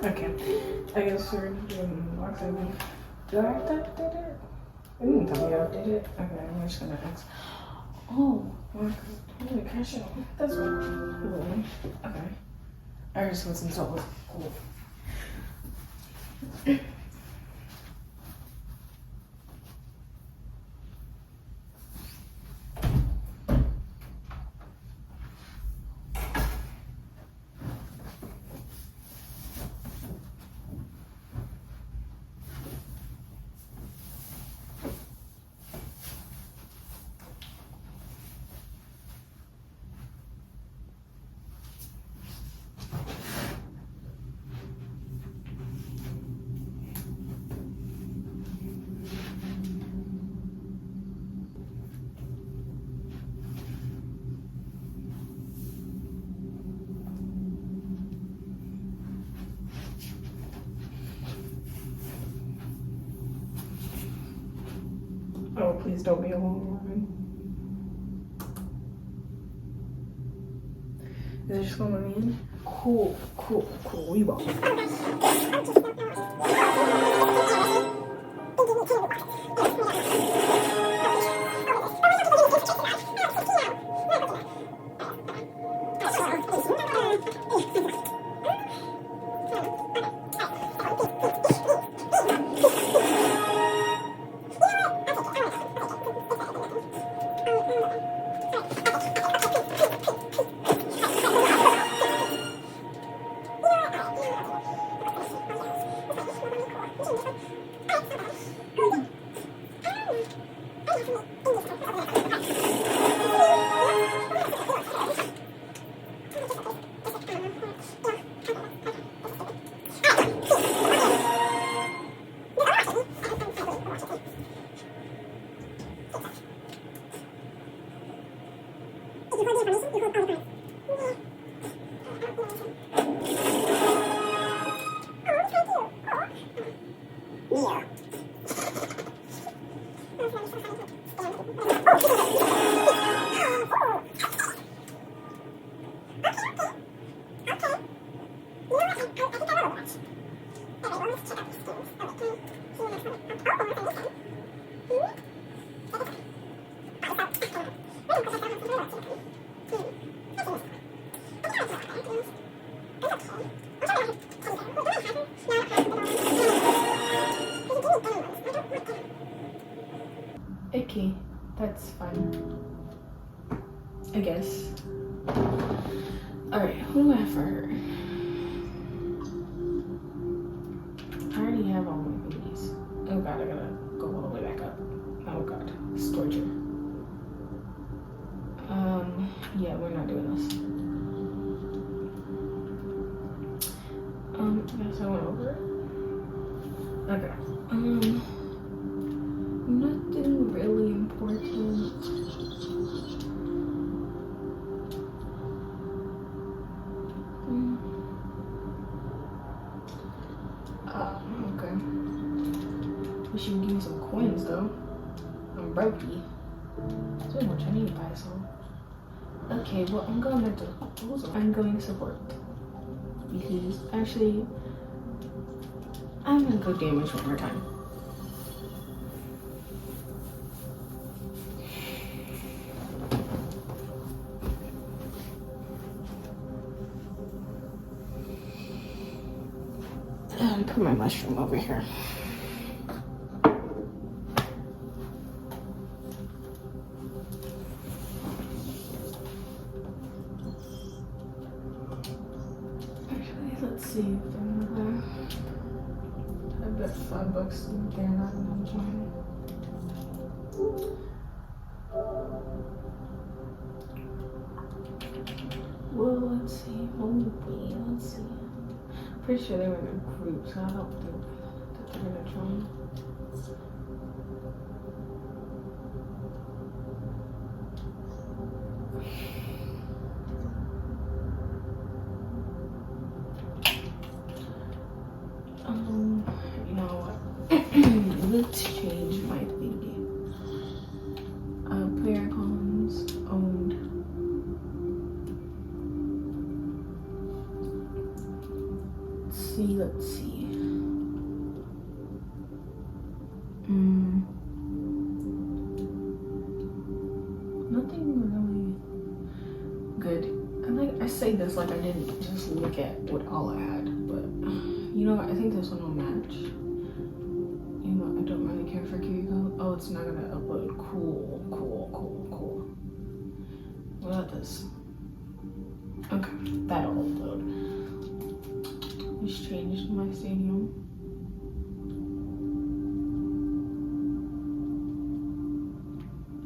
Okay. I guess we're doing box opening. Did I have to update it? It didn't tell me I updated it. Okay, I'm just gonna ask. Oh, wow. Holy cash out. That's cool. Okay. I just listened to it. Cool. Oh, please don't be a woman. Is it just gonna let me in? Cool. We will. Icky. That's fine. I guess. Alright, who do I have for her? I already have all my babies. Oh god, I gotta go all the way back up. Oh god, storage. Yeah, we're not doing this. Guess I went over it. Okay. Nothing really important. Okay. You should give me some coins though. I'm brokey. So much I need to buy some. Okay, well I'm going to support. Because actually I'm gonna go damage one more time. Put my mushroom over here. Actually, let's see if another. I bet $5 they're not gonna join. Well, let's see. Let's see. Pretty sure they were in a group, so I don't think that they're gonna join. You know what? Let's change my thingy. Player icons owned. Let's see. Nothing really good. And like I say this like I didn't just look at what all I had, but you know, I think this one will match. You know, I don't really care for Kiriko. Oh, it's not gonna upload. Cool. What about this? Okay, that'll upload. Just changed my stadium.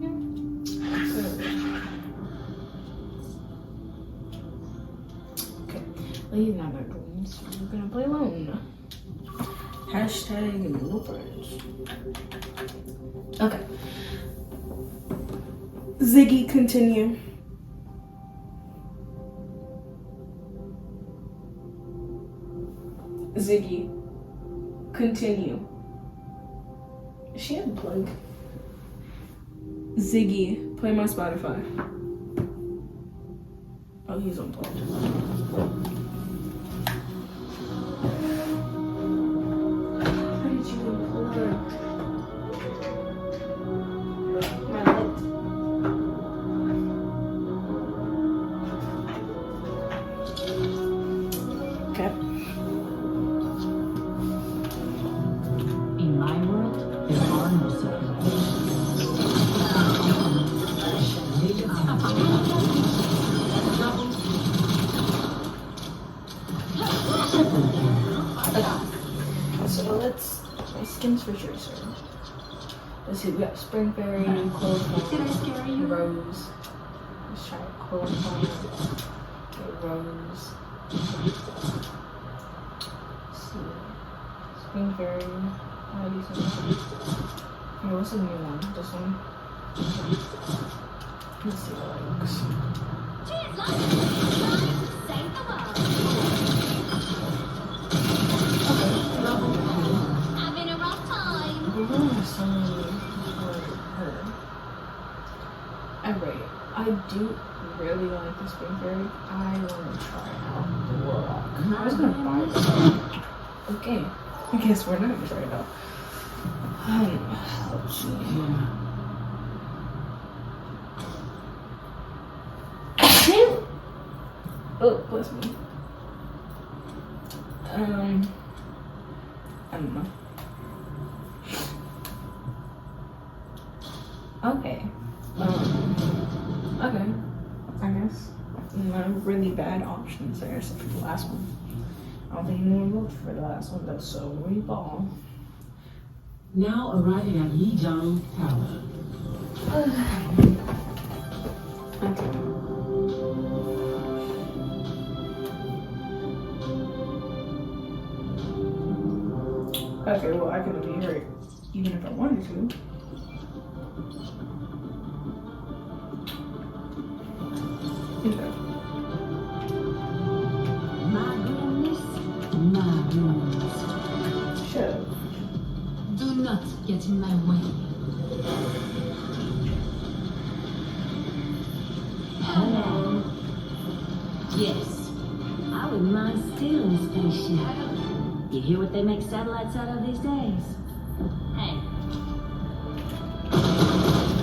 Yeah. Okay, leave now, my dreams. We're gonna play alone. Hashtag no friends. Okay. Ziggy, continue. Ziggy, continue. She unplugged. Ziggy, play my Spotify. Oh, he's unplugged. How did you unplug? My light. Okay. So let's my skins for sure, sir. Let's see, we got Spring Fairy, Clothesline, Rose. Let's try Clothesline, Rose. Let's see. Spring Fairy. How do you say that? Okay, what's the new one? This one? Let's see what it looks. Having a rough time. We're going to summon her. Alright, I do really like the Spring Fairy. I want to try out the Warlock. I was going to buy this. Okay, I guess we're not going to try it out. Let's see. Oh, bless me. I don't know. Okay. Okay. I guess. No really bad options there except for the last one. I don't think anyone voted for the last one, though, so we ball. Now arriving at Yijang Tower. Okay. Okay, well, I could be here even if I wanted to. Okay. My goodness. Sure. Do not get in my way. Hello. Yes. I wouldn't mind stealing a spaceship. You hear what they make satellites out of these days? Hey.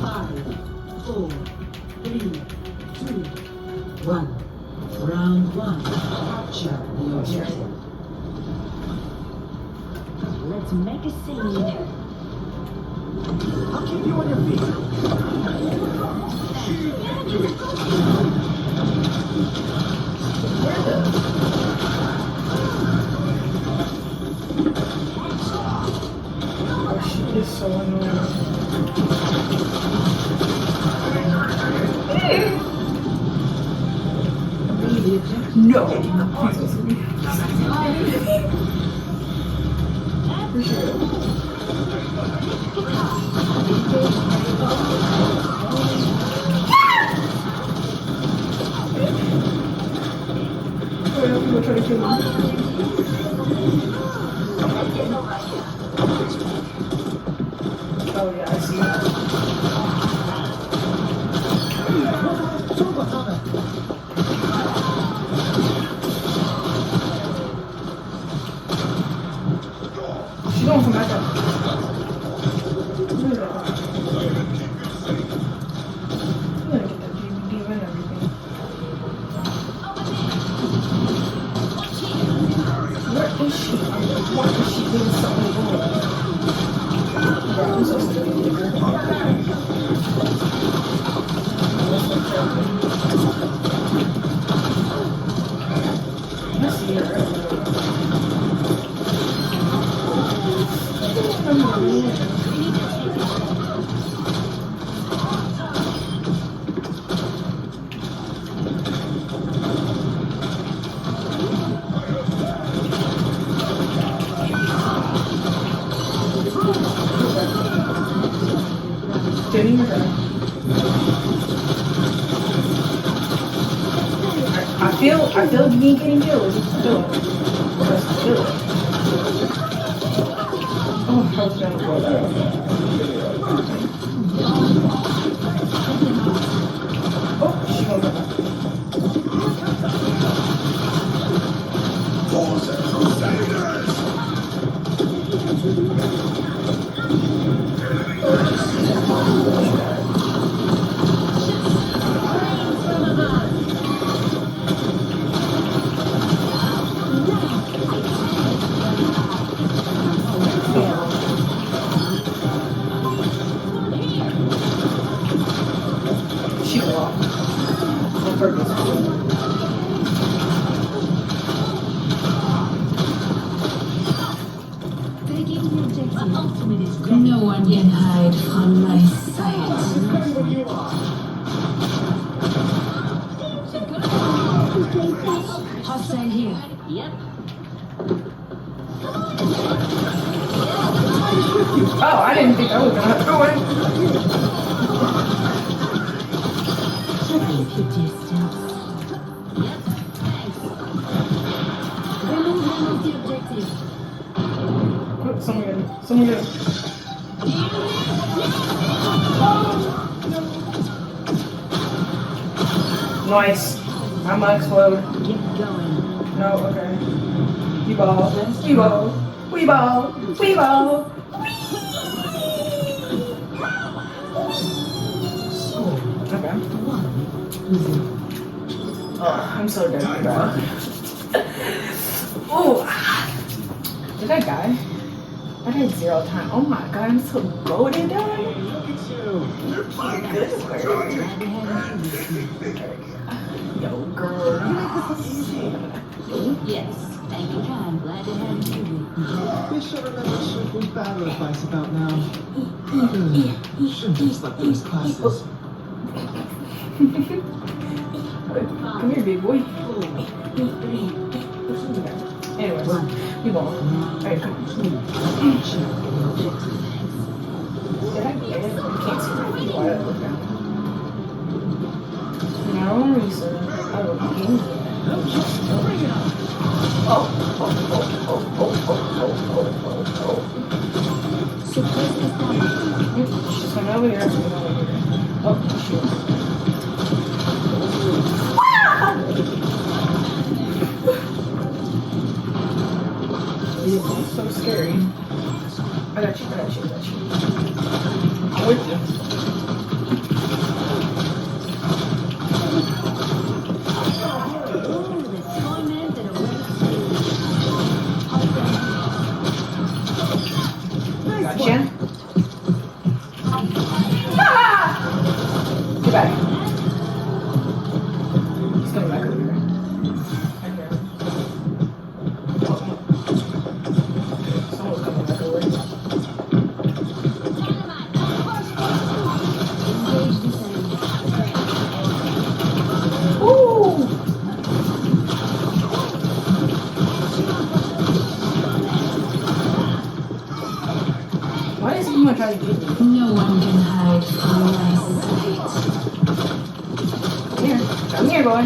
5, 4, 3, 2, 1. Round 1. Capture the objective. Let's make a scene. I'll keep you on your feet. Oh, she is so annoying. No. For sure. People try to kill me. Oh yeah, I see. is she? What is she doing something wrong? Bro, I'm so sick of you, nigga. Let's see her. I feel you ain't getting killed. I feel it. Oh, I was gonna go there. Oh, she won't go back. She walked on purpose. No one can hide from my sight. Hostile here. Yep. Oh, I didn't think I was gonna go in. Keep your distance. Yep. Thanks. Remove the objective. Someone get it. Nice. I'm gonna explode. Get going. No, okay. We ball. We ball. We ball. We ball. Okay. Oh, I'm so dead, bro. Oh. Did I die? I had 0 time. Oh my god, I'm so goated down. Good work. Yo, girl. Yes. Thank you, I'm glad to have you. You should remember Shuku's battle advice about now. Shouldn't slept in his classes. Come here, big boy. Anyways, we won't. Alright, come on. Did I get it? You can't see my feet while I look down. No reason. I will begin here. Oh. She's coming over here. Oh, shoot. It's so scary. I got you. I'm with you. Gotcha. Get back. He's coming back over here. Right here. Someone's coming back over here. Ooh! Why is anyone trying to get me? No one can hide from my sight. Come here, boy.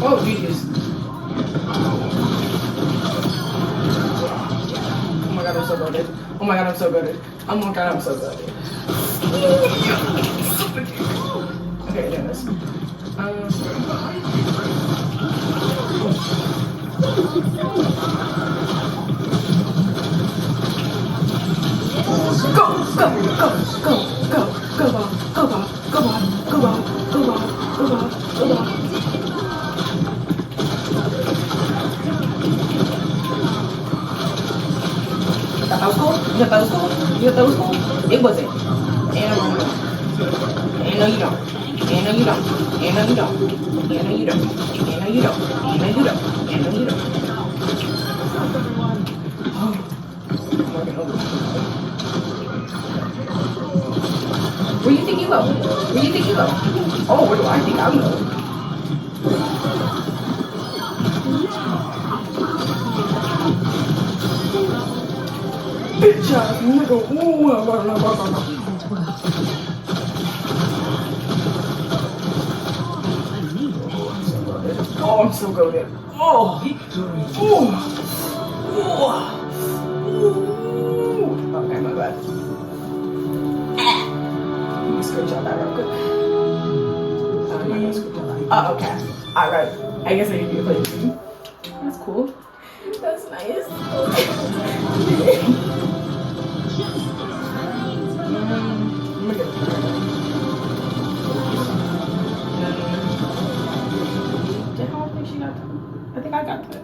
Oh, Jesus. Oh my god, I'm so goated. Oh my god, I'm so goated. Oh my god, I'm so goated. Okay, anyways. thought that was cool? You thought that was cool? It wasn't. And I'm wrong. And no, you don't. And no, you don't. And no, you don't. And no, you don't. And no, you don't. And no, you don't. And no, you don't. Oh, I'm working over. Where do you think you go? Where do you think you go? Oh, where do I think I'm going? Bitch ass nigga. Ooh, oh, I'm so goated. Oh, ooh. Ooh. Okay, my bad. Let me scratch out that real quick. I'm not gonna scratch out that. Oh, okay. Alright. I guess I need to play this. That's cool. That's nice. Look at that. How think she got that? I think I got that. I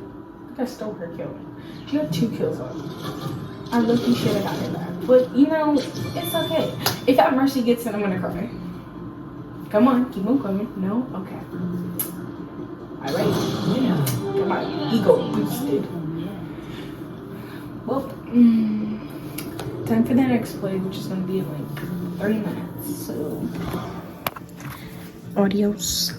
think I stole her kill. She got 2 kills on. I lucky should have gotten that. But you know, it's okay. If that Mercy gets it, I'm gonna cry. Come on, keep on coming. No? Okay. Alright. Come on. Ego boosted. Well, time for the next play, which is gonna be in like 30 minutes. So, adios.